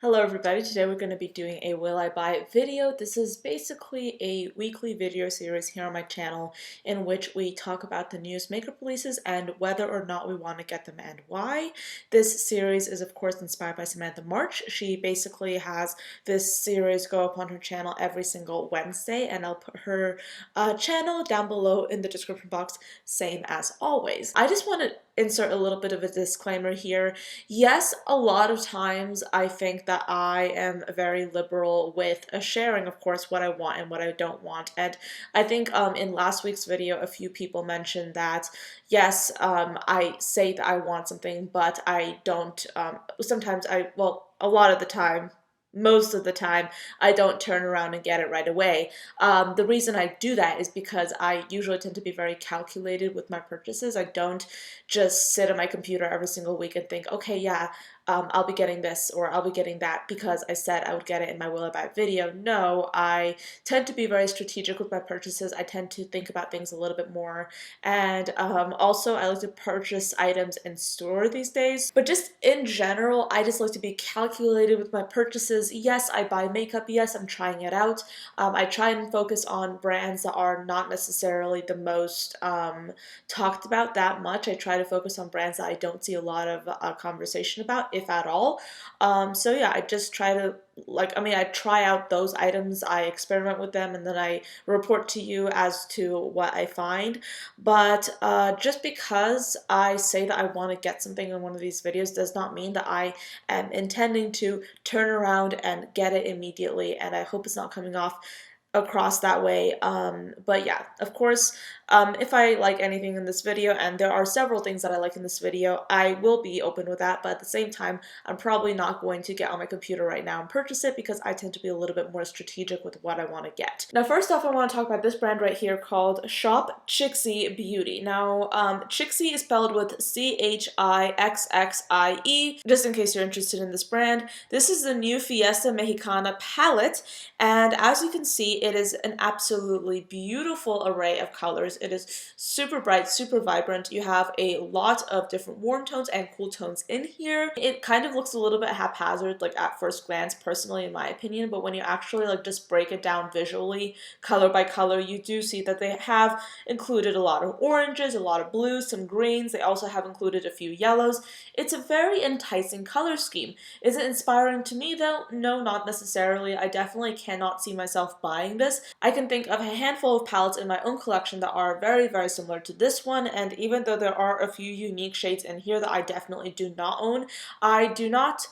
Hello everybody, today we're going to be doing a Will I Buy It video. This is basically a weekly video series here on my channel in which we talk about the newest makeup releases and whether or not we want to get them and why. This series is of course inspired by Samantha March. She basically has this series go up on her channel every single Wednesday, and I'll put her channel down below in the description box, same as always. I just want to insert a little bit of a disclaimer here. Yes, a lot of times I think that I am very liberal with sharing, of course, what I want and what I don't want. And I think in last week's video, a few people mentioned that, yes, I say that I want something, but I don't, sometimes a lot of the time, most of the time, I don't turn around and get it right away. The reason I do that is because I usually tend to be very calculated with my purchases. I don't just sit at my computer every single week and think, okay, yeah, I'll be getting this or I'll be getting that because I said I would get it in my Will I Buy It video. No, I tend to be very strategic with my purchases. I tend to think about things a little bit more. And also, I like to purchase items in store these days. But just in general, I just like to be calculated with my purchases. Yes, I buy makeup. Yes, I'm trying it out. I try and focus on brands that are not necessarily the most talked about that much. I try to focus on brands that I don't see a lot of conversation about, if at all. So yeah, I just try to, I try out those items, I experiment with them, and then I report to you as to what I find. But just because I say that I want to get something in one of these videos does not mean that I am intending to turn around and get it immediately, and I hope it's not coming off across that way. But yeah, of course, if I like anything in this video, and there are several things that I like in this video, I will be open with that, but at the same time, I'm probably not going to get on my computer right now and purchase it because I tend to be a little bit more strategic with what I want to get. Now, first off, I want to talk about this brand right here called Tati Beauty. Now, Chixie is spelled with Chixxie, just in case you're interested in this brand. This is the new Fiesta Mexicana palette, and as you can see, it is an absolutely beautiful array of colors. It is super bright, super vibrant. You have a lot of different warm tones and cool tones in here. It kind of looks a little bit haphazard, like at first glance, personally, in my opinion, but when you actually just break it down visually, color by color, you do see that they have included a lot of oranges, a lot of blues, some greens. They also have included a few yellows. It's a very enticing color scheme. Is it inspiring to me though? No, not necessarily. I definitely cannot see myself buying this. I can think of a handful of palettes in my own collection that are very, very similar to this one, and even though there are a few unique shades in here that I definitely do not own, I do not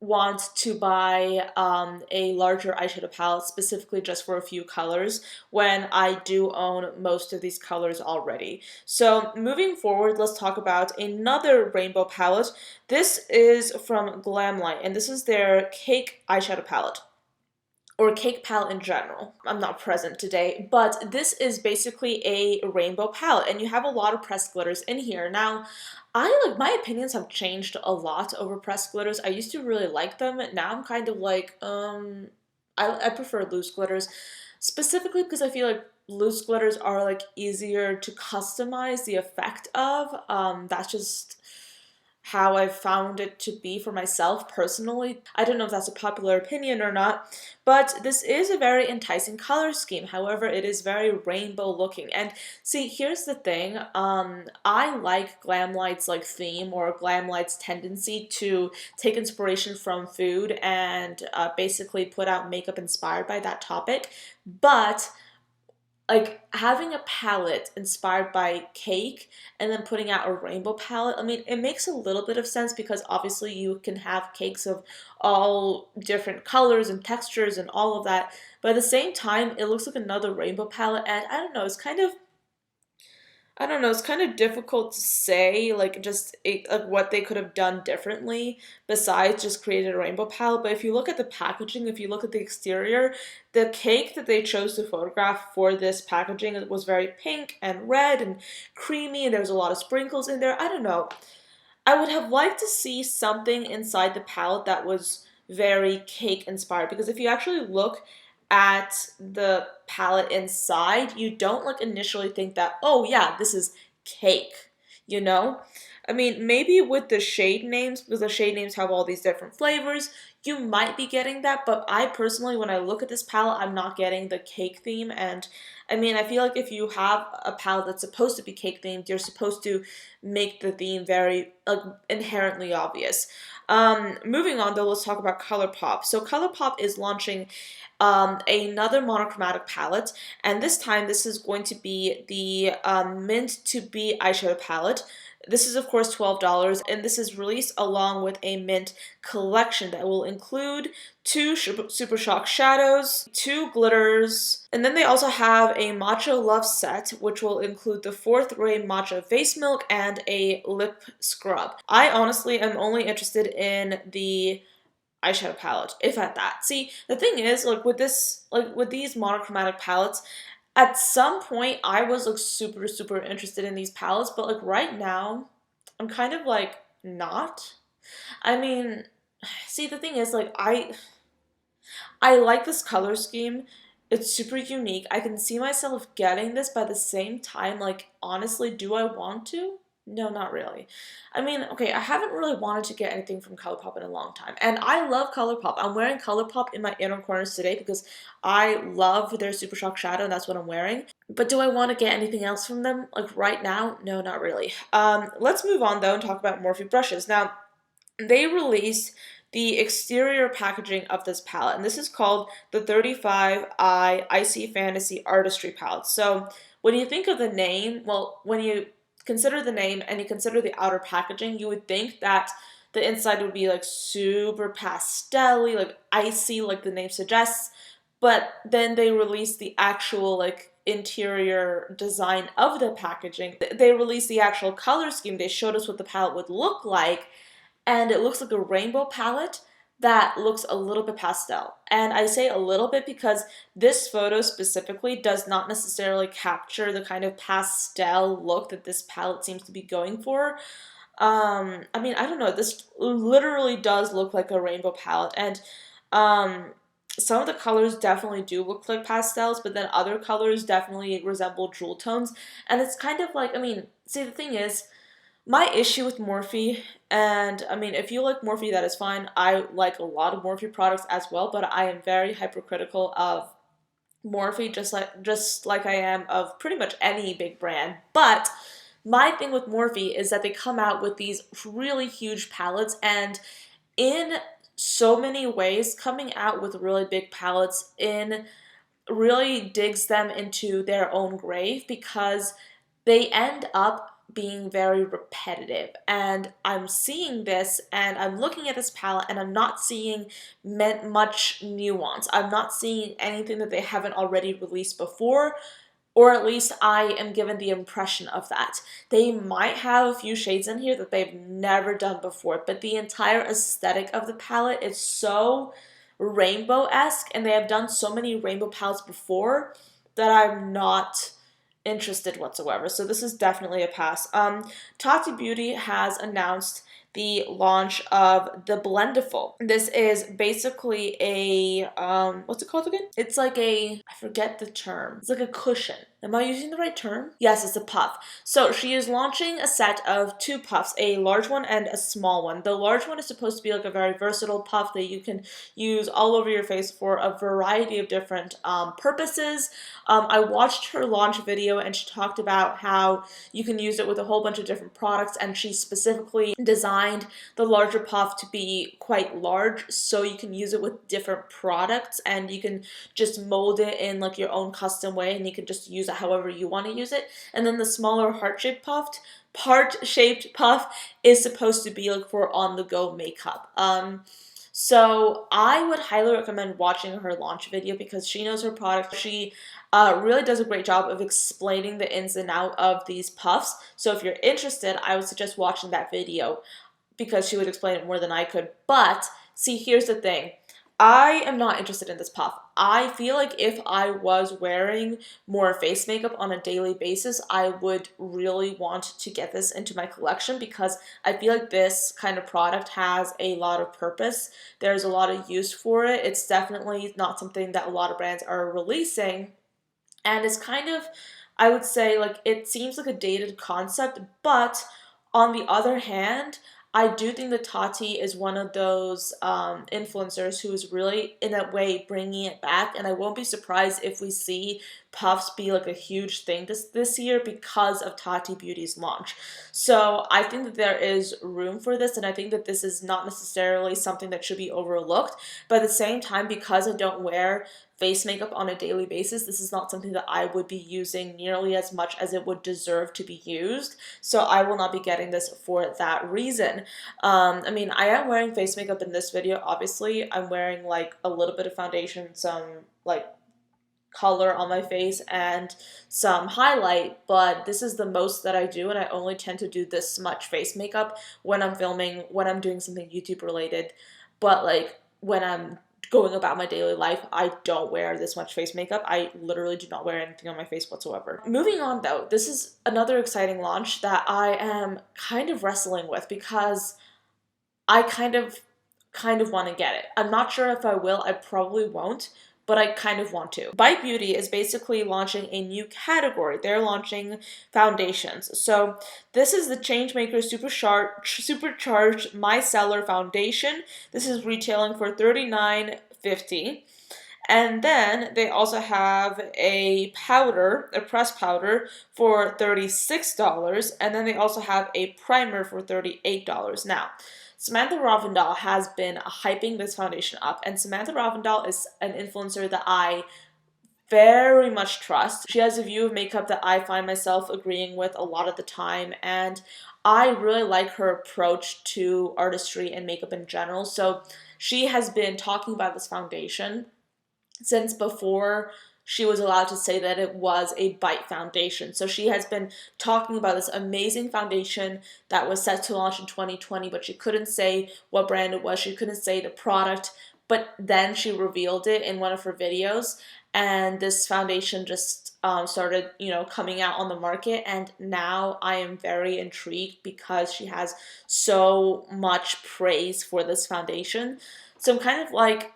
want to buy a larger eyeshadow palette specifically just for a few colors when I do own most of these colors already. So moving forward, let's talk about another rainbow palette. This is from Glam Line, and this is their Cake eyeshadow palette, or cake palette in general. I'm not present today, but this is basically a rainbow palette, and you have a lot of pressed glitters in here. Now, my opinions have changed a lot over pressed glitters. I used to really like them. Now I'm kind of like, I prefer loose glitters, specifically because I feel like loose glitters are easier to customize the effect of. That's just how I've found it to be for myself personally. I don't know if that's a popular opinion or not, but this is a very enticing color scheme. However, it is very rainbow looking. And see, here's the thing. I like Glam Light's theme, or Glam Light's tendency to take inspiration from food and basically put out makeup inspired by that topic. But having a palette inspired by cake and then putting out a rainbow palette, I mean, it makes a little bit of sense because obviously you can have cakes of all different colors and textures and all of that, but at the same time, it looks like another rainbow palette, and I don't know, it's kind of difficult to say, what they could have done differently besides just creating a rainbow palette. But if you look at the packaging, if you look at the exterior, the cake that they chose to photograph for this packaging was very pink and red and creamy, and there was a lot of sprinkles in there. I don't know. I would have liked to see something inside the palette that was very cake inspired, because if you actually look at the palette inside, you don't initially think that, oh yeah, this is cake, you know? I mean, maybe with the shade names, because the shade names have all these different flavors, you might be getting that, but I personally, when I look at this palette, I'm not getting the cake theme, and I mean, I feel like if you have a palette that's supposed to be cake themed, you're supposed to make the theme very, like, inherently obvious. Moving on, though, let's talk about Colourpop. So Colourpop is launching another monochromatic palette, and this time this is going to be the Mint to Be eyeshadow palette. This is, of course, $12, and this is released along with a mint collection that will include two Super Shock shadows, two glitters, and then they also have a Matcha Love set, which will include the 4th Ray Matcha Face Milk and a lip scrub. I honestly am only interested in the eyeshadow palette, if at that. See, the thing is, like with this, like with these monochromatic palettes, at some point I was like super interested in these palettes, but like right now, I'm kind of like not. I mean, see, the thing is, like I like this color scheme. It's super unique. I can see myself getting this, but at the same time, like, honestly, do I want to? No, not really. I mean, okay, I haven't really wanted to get anything from Colourpop in a long time. And I love Colourpop. I'm wearing Colourpop in my inner corners today because I love their Super Shock Shadow, and that's what I'm wearing. But do I want to get anything else from them, like, right now? No, not really. Let's move on, though, and talk about Morphe brushes. Now, they released the exterior packaging of this palette, and this is called the 35i Icy Fantasy Artistry Palette. So when you think of the name, well, when you consider the name and you consider the outer packaging, you would think that the inside would be like super pastel-y, like icy, like the name suggests, but then they released the actual like interior design of the packaging. They released the actual color scheme. They showed us what the palette would look like, and it looks like a rainbow palette that looks a little bit pastel. And I say a little bit because this photo specifically does not necessarily capture the kind of pastel look that this palette seems to be going for. I mean, I don't know, this literally does look like a rainbow palette, and some of the colors definitely do look like pastels, but then other colors definitely resemble jewel tones, and it's kind of like, I mean, see, the thing is, my issue with Morphe, and I mean, if you like Morphe, that is fine. I like a lot of Morphe products as well, but I am very hypercritical of Morphe, just like I am of pretty much any big brand. But my thing with Morphe is that they come out with these really huge palettes, and in so many ways, coming out with really big palettes in really digs them into their own grave because they end up being very repetitive. And I'm seeing this and I'm looking at this palette and I'm not seeing much nuance. I'm not seeing anything that they haven't already released before, or at least I am given the impression of that. They might have a few shades in here that they've never done before, but the entire aesthetic of the palette is so rainbow-esque, and they have done so many rainbow palettes before that I'm not interested whatsoever. So this is definitely a pass. Tati Beauty has announced the launch of the Blendiful. This is basically a, what's it called again? It's like a, I forget the term. It's like a cushion. Am I using the right term? Yes, it's a puff. So she is launching a set of two puffs, a large one and a small one. The large one is supposed to be like a very versatile puff that you can use all over your face for a variety of different purposes. I watched her launch video and she talked about how you can use it with a whole bunch of different products, and she specifically designed the larger puff to be quite large so you can use it with different products, and you can just mold it in like your own custom way, and you can just use it however you want to use it. And then the smaller heart-shaped puff is supposed to be like for on-the-go makeup. So I would highly recommend watching her launch video because she knows her product. She really does a great job of explaining the ins and out of these puffs. So if you're interested, I would suggest watching that video because she would explain it more than I could. But see, here's the thing. I am not interested in this puff. I feel like if I was wearing more face makeup on a daily basis, I would really want to get this into my collection because I feel like this kind of product has a lot of purpose. There's a lot of use for it. It's definitely not something that a lot of brands are releasing. And it's kind of, I would say, like, it seems like a dated concept, but On the other hand, I do think that Tati is one of those influencers who is really, in a way, bringing it back. And I won't be surprised if we see puffs be like a huge thing this year because of Tati Beauty's launch. So I think that there is room for this, and I think that this is not necessarily something that should be overlooked. But at the same time, because I don't wear face makeup on a daily basis, this is not something that I would be using nearly as much as it would deserve to be used. So I will not be getting this for that reason. I mean, I am wearing face makeup in this video. Obviously, I'm wearing like a little bit of foundation, some like color on my face, and some highlight, but this is the most that I do, and I only tend to do this much face makeup when I'm filming, when I'm doing something YouTube related. But like when I'm going about my daily life, I don't wear this much face makeup. I literally do not wear anything on my face whatsoever. Moving on though, this is another exciting launch that I am kind of wrestling with because I kind of want to get it. I'm not sure if I will. I probably won't, but I kind of want to. Bite Beauty is basically launching a new category. They're launching foundations. So this is the Changemakers Supercharged Micellar Foundation. This is retailing for $39.50. And then they also have a powder, a pressed powder, for $36. And then they also have a primer for $38. Now, Samantha Ravindal has been hyping this foundation up, and Samantha Ravindal is an influencer that I very much trust. She has a view of makeup that I find myself agreeing with a lot of the time, and I really like her approach to artistry and makeup in general. So she has been talking about this foundation since before she was allowed to say that it was a Bite foundation. So she has been talking about this amazing foundation that was set to launch in 2020, but she couldn't say what brand it was. She couldn't say the product, but then she revealed it in one of her videos, and this foundation just started, coming out on the market, and now I am very intrigued because she has so much praise for this foundation. So I'm kind of like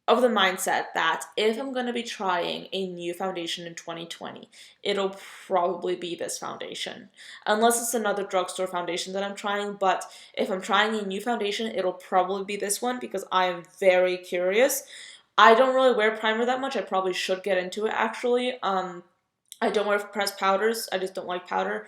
of the mindset that if I'm going to be trying a new foundation in 2020, it'll probably be this foundation. Unless it's another drugstore foundation that I'm trying, but if I'm trying a new foundation, it'll probably be this one because I am very curious. I don't really wear primer that much. I probably should get into it, actually. I don't wear pressed powders. I just don't like powder.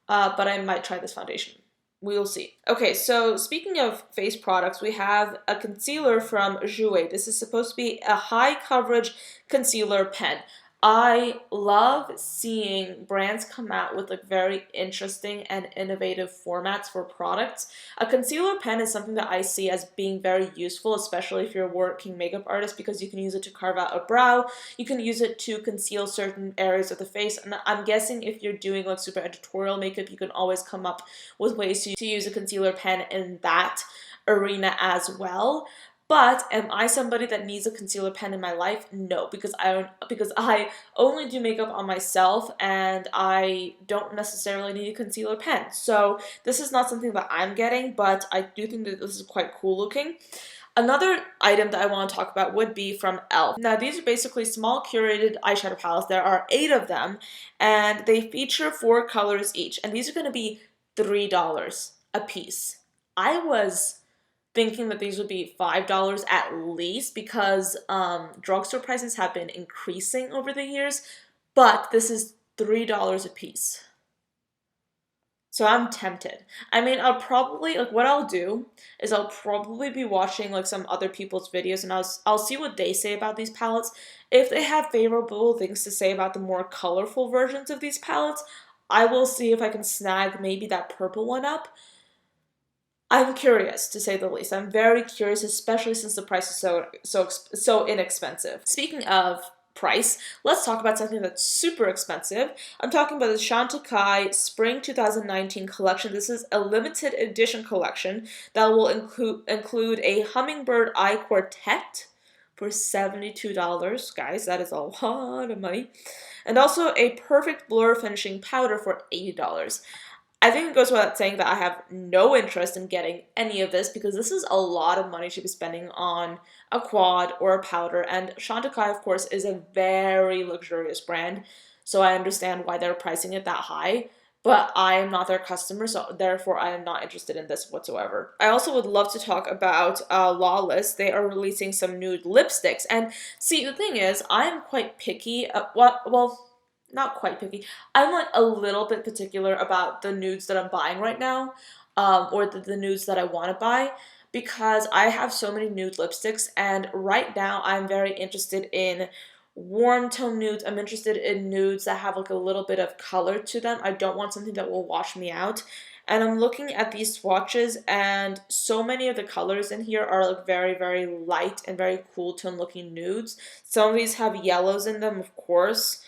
But I might try this foundation. We'll see. Okay, so speaking of face products, we have a concealer from Shoei. This is supposed to be a high coverage concealer pen. I love seeing brands come out with like very interesting and innovative formats for products. A concealer pen is something that I see as being very useful, especially if you're a working makeup artist, because you can use it to carve out a brow, you can use it to conceal certain areas of the face, and I'm guessing if you're doing like super editorial makeup, you can always come up with ways to use a concealer pen in that arena as well. But am I somebody that needs a concealer pen in my life? No, because I only do makeup on myself and I don't necessarily need a concealer pen. So this is not something that I'm getting, but I do think that this is quite cool looking. Another item that I want to talk about would be from e.l.f. Now, these are basically small curated eyeshadow palettes. There are 8 of them, and they feature 4 colors each, and these are going to be $3 a piece. I was thinking that these would be $5 at least because drugstore prices have been increasing over the years, but this is $3 a piece. So I'm tempted. I mean, I'll probably, like, what I'll do is I'll probably be watching, like, some other people's videos, and I'll see what they say about these palettes. If they have favorable things to say about the more colorful versions of these palettes, I will see if I can snag maybe that purple one up. I'm curious, to say the least. I'm very curious, especially since the price is so inexpensive. Speaking of price, let's talk about something that's super expensive. I'm talking about the Chantecaille Spring 2019 collection. This is a limited edition collection that will include a hummingbird eye quartet for $72. Guys, that is a lot of money. And also a perfect blur finishing powder for $80. I think it goes without saying that I have no interest in getting any of this because this is a lot of money to be spending on a quad or a powder, and Chantecaille, of course, is a very luxurious brand, so I understand why they're pricing it that high. but I am not their customer, so therefore I am not interested in this whatsoever. I also would love to talk about Lawless. They are releasing some nude lipsticks, and see, the thing is, I am quite picky. Well, not quite picky. I'm like a little bit particular about the nudes that I'm buying right now, or the nudes that I want to buy, because I have so many nude lipsticks, and right now I'm very interested in warm tone nudes. I'm interested in nudes that have like a little bit of color to them. I don't want something that will wash me out. And I'm looking at these swatches, and so many of the colors in here are like very, very light and very cool tone looking nudes. Some of these have yellows in them, of course.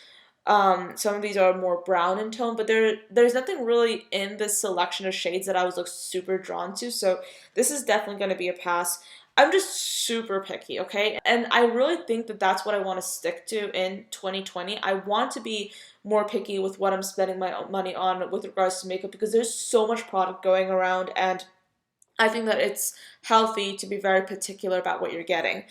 Some of these are more brown in tone, but there's nothing really in this selection of shades that I was like super drawn to. So this is definitely going to be a pass. I'm just super picky, okay? And I really think that that's what I want to stick to in 2020. I want to be more picky with what I'm spending my money on with regards to makeup, because there's so much product going around, and I think that it's healthy to be very particular about what you're getting.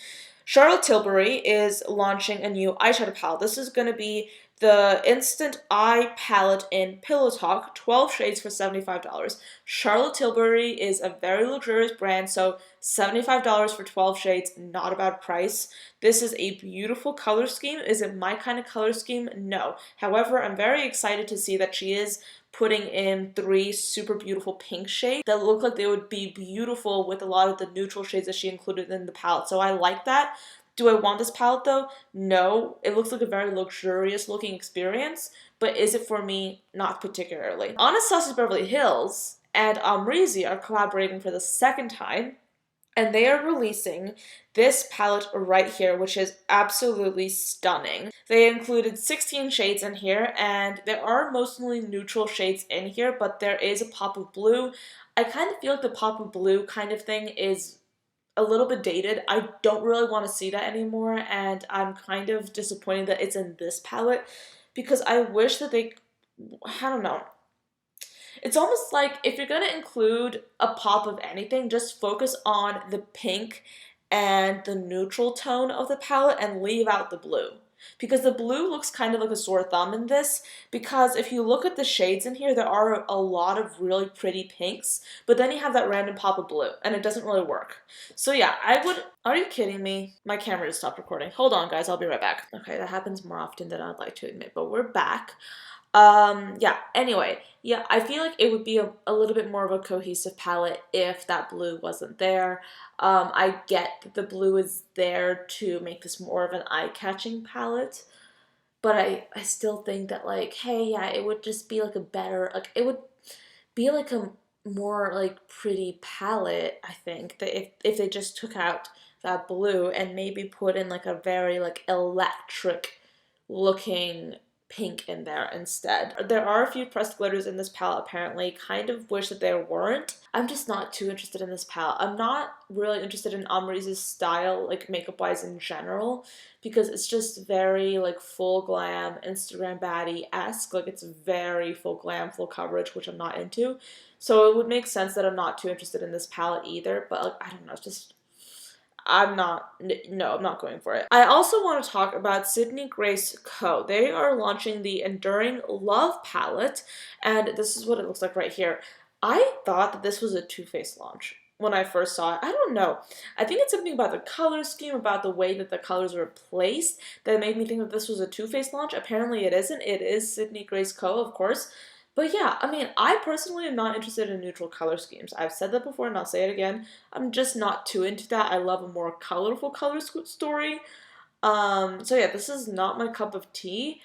Charlotte Tilbury is launching a new eyeshadow palette. This is going to be the Instant Eye Palette in Pillow Talk, 12 shades for $75. Charlotte Tilbury is a very luxurious brand, so $75 for 12 shades, not a bad price. This is a beautiful color scheme. Is it my kind of color scheme? No. However, I'm very excited to see that she is putting in 3 super beautiful pink shades that look like they would be beautiful with a lot of the neutral shades that she included in the palette. So I like that. Do I want this palette though? No. It looks like a very luxurious looking experience, but is it for me? Not particularly. Anastasia Beverly Hills and Amrezy are collaborating for the second time, and they are releasing this palette right here, which is absolutely stunning. They included 16 shades in here, and there are mostly neutral shades in here, but there is a pop of blue. I kind of feel like the pop of blue kind of thing is a little bit dated. I don't really want to see that anymore, and I'm kind of disappointed that it's in this palette, because I wish that I don't know. It's almost like if you're going to include a pop of anything, just focus on the pink and the neutral tone of the palette and leave out the blue. Because the blue looks kind of like a sore thumb in this, because if you look at the shades in here, there are a lot of really pretty pinks, but then you have that random pop of blue, and it doesn't really work. So yeah, are you kidding me? My camera just stopped recording. Hold on, guys, I'll be right back. Okay, that happens more often than I'd like to admit, but we're back. Yeah, anyway, yeah, I feel like it would be a little bit more of a cohesive palette if that blue wasn't there. I get that the blue is there to make this more of an eye-catching palette, but I still think that, like, hey, yeah, it would just be like a better, like, it would be like a more, like, pretty palette, I think, that if they just took out that blue and maybe put in, like, a very, like, electric looking pink in there instead. There are a few pressed glitters in this palette apparently. Kind of wish that there weren't. I'm just not too interested in this palette. I'm not really interested in Amrezy's style, like makeup wise in general, because it's just very like full glam, Instagram baddie-esque. Like it's very full glam, full coverage, which I'm not into. So it would make sense that I'm not too interested in this palette either, but like, I don't know, it's just I'm not going for it. I also want to talk about Sydney Grace Co. They are launching the Enduring Love palette, and this is what it looks like right here. I thought that this was a Too Faced launch when I first saw it. I don't know. I think it's something about the color scheme, about the way that the colors were placed, that made me think that this was a Too Faced launch. Apparently it isn't. It is Sydney Grace Co., of course. But yeah, I mean, I personally am not interested in neutral color schemes. I've said that before and I'll say it again. I'm just not too into that. I love a more colorful color story. So yeah, this is not my cup of tea.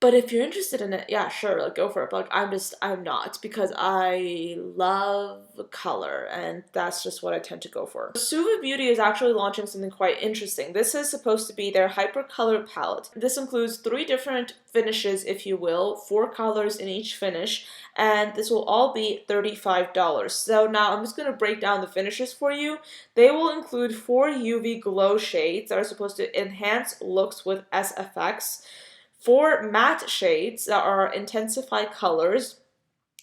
But if you're interested in it, yeah, sure, like go for it. But like, I'm not, because I love color, and that's just what I tend to go for. Tati Beauty is actually launching something quite interesting. This is supposed to be their hyper color palette. This includes 3 different finishes, if you will, 4 colors in each finish, and this will all be $35. So now I'm just going to break down the finishes for you. They will include 4 UV glow shades that are supposed to enhance looks with SFX, 4 matte shades that are intensified colors,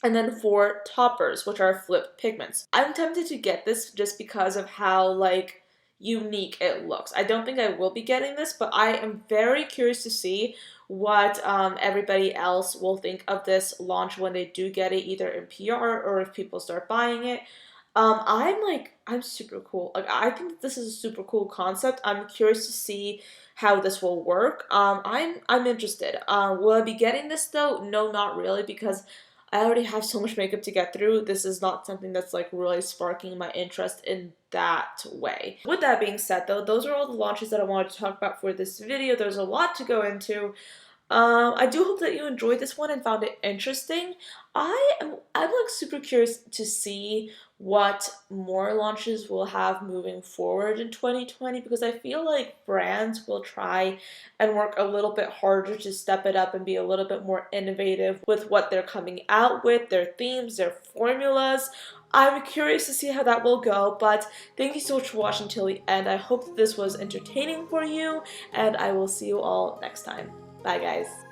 and then 4 toppers, which are flip pigments. I'm tempted to get this just because of how, like, unique it looks. I don't think I will be getting this, but I am very curious to see what everybody else will think of this launch when they do get it, either in PR or if people start buying it. I'm super cool. Like, I think this is a super cool concept. I'm curious to see how this will work. I'm interested. Will I be getting this though? No, not really, because I already have so much makeup to get through. This is not something that's like really sparking my interest in that way. With that being said though, those are all the launches that I wanted to talk about for this video. There's a lot to go into. I do hope that you enjoyed this one and found it interesting. I'm like super curious to see what more launches we'll have moving forward in 2020, because I feel like brands will try and work a little bit harder to step it up and be a little bit more innovative with what they're coming out with, their themes, their formulas. I'm curious to see how that will go, but thank you so much for watching till the end. I hope that this was entertaining for you, and I will see you all next time. Bye, guys.